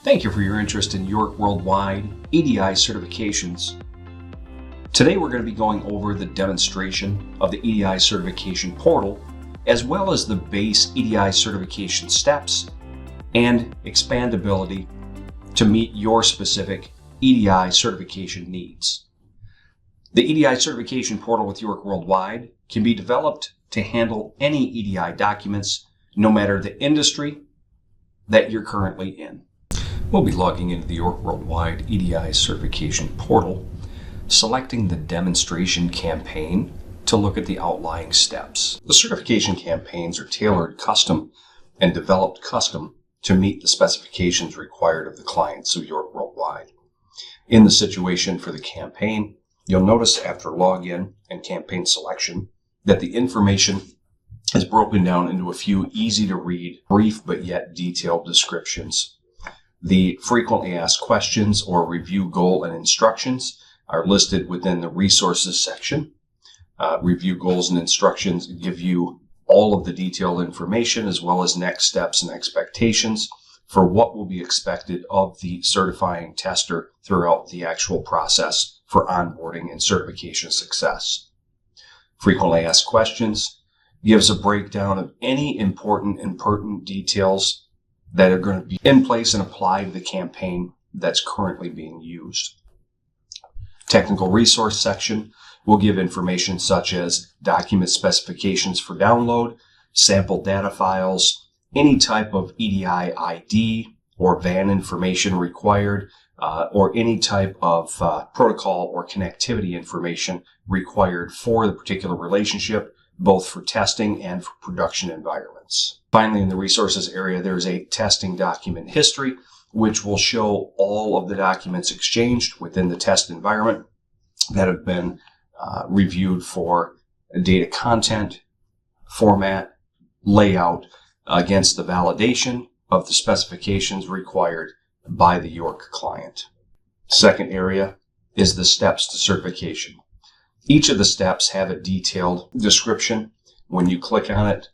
Thank you for your interest in York Worldwide EDI certifications. Today we're going to be going over the demonstration of the EDI certification portal, as well as the base EDI certification steps and expandability to meet your specific EDI certification needs. The EDI certification portal with York Worldwide can be developed to handle any EDI documents, no matter the industry that you're currently in. We'll be logging into the York Worldwide EDI certification portal, selecting the demonstration campaign to look at the outlying steps. The certification campaigns are tailored custom and developed custom to meet the specifications required of the clients of York Worldwide. In the situation for the campaign, you'll notice after login and campaign selection that the information is broken down into a few easy to read, brief but yet detailed descriptions. The frequently asked questions or review goal and instructions are listed within the resources section. Review goals and instructions give you all of the detailed information as well as next steps and expectations for what will be expected of the certifying tester throughout the actual process for onboarding and certification success. Frequently asked questions gives a breakdown of any important and pertinent details that are going to be in place and applied to the campaign that's currently being used. Technical resource section will give information such as document specifications for download, sample data files, any type of EDI ID or VAN information required, or any type of protocol or connectivity information required for the particular relationship, both for testing and for production environments. Finally, in the resources area, there's a testing document history, which will show all of the documents exchanged within the test environment that have been reviewed for data content, format, layout against the validation of the specifications required by the York client. Second area is the steps to certification. Each of the steps have a detailed description. When you click on it,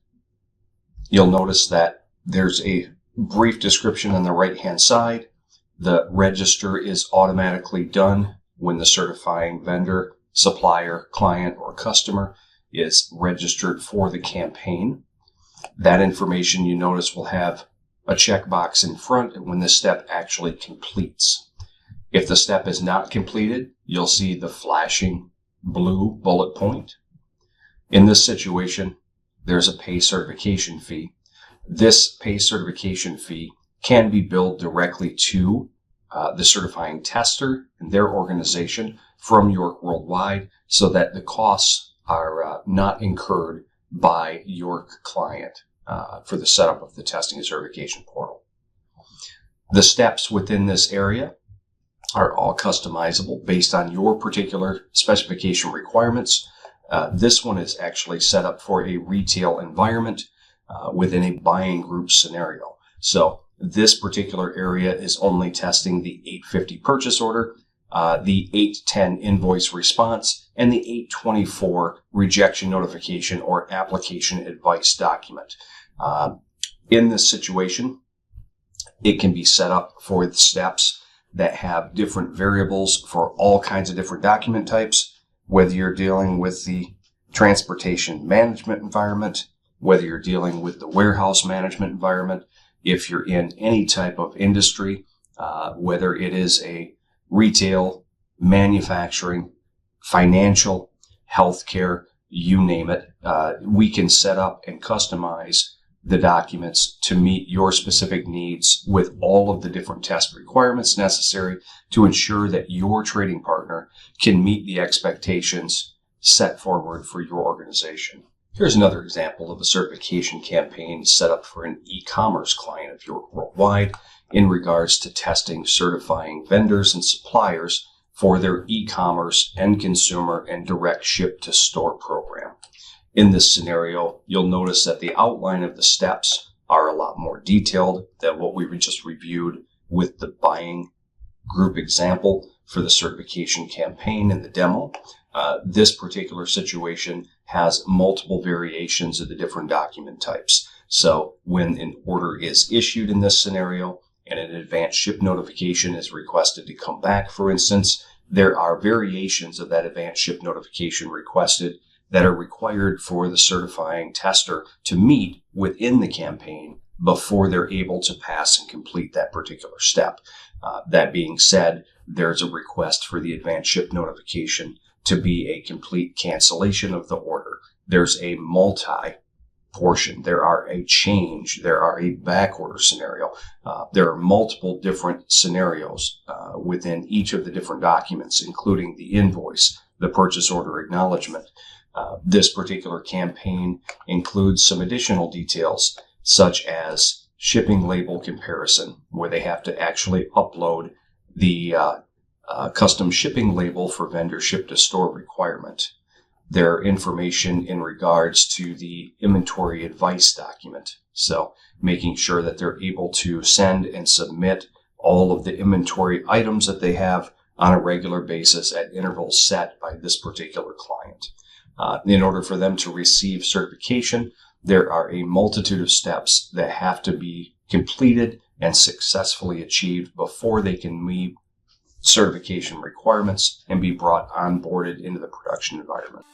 you'll notice that there's a brief description on the right-hand side. The register is automatically done when the certifying vendor, supplier, client, or customer is registered for the campaign. That information, you notice, will have a checkbox in front when the step actually completes. If the step is not completed, you'll see the flashing blue bullet point. In this situation, there's a pay certification fee. This pay certification fee can be billed directly to the certifying tester and their organization from York Worldwide so that the costs are not incurred by York client for the setup of the testing and certification portal. The steps within this area are all customizable based on your particular specification requirements. This one is actually set up for a retail environment within a buying group scenario. So this particular area is only testing the 850 purchase order, the 810 invoice response, and the 824 rejection notification or application advice document. In this situation, it can be set up for the steps that have different variables for all kinds of different document types, whether you're dealing with the transportation management environment, whether you're dealing with the warehouse management environment, if you're in any type of industry, whether it is a retail, manufacturing, financial, healthcare, you name it, we can set up and customize the documents to meet your specific needs with all of the different test requirements necessary to ensure that your trading partner can meet the expectations set forward for your organization. Here's another example of a certification campaign set up for an e-commerce client of York Worldwide in regards to testing, certifying vendors and suppliers for their e-commerce, end consumer, and direct ship to store program. In this scenario, you'll notice that the outline of the steps are a lot more detailed than what we just reviewed with the buying group example for the certification campaign in the demo. This particular situation has multiple variations of the different document types. So when an order is issued in this scenario, and an advanced ship notification is requested to come back, for instance, there are variations of that advanced ship notification requested that are required for the certifying tester to meet within the campaign before they're able to pass and complete that particular step. That being said, there's a request for the advanced ship notification to be a complete cancellation of the order. There's a multi-portion. There are a change. There are a back order scenario. There are multiple different scenarios within each of the different documents, including the invoice, the purchase order acknowledgement. This particular campaign includes some additional details, such as shipping label comparison, where they have to actually upload the custom shipping label for vendor ship to store requirement. Their information in regards to the inventory advice document. So making sure that they're able to send and submit all of the inventory items that they have on a regular basis at intervals set by this particular client. In order for them to receive certification, there are a multitude of steps that have to be completed and successfully achieved before they can meet certification requirements and be brought onboarded into the production environment.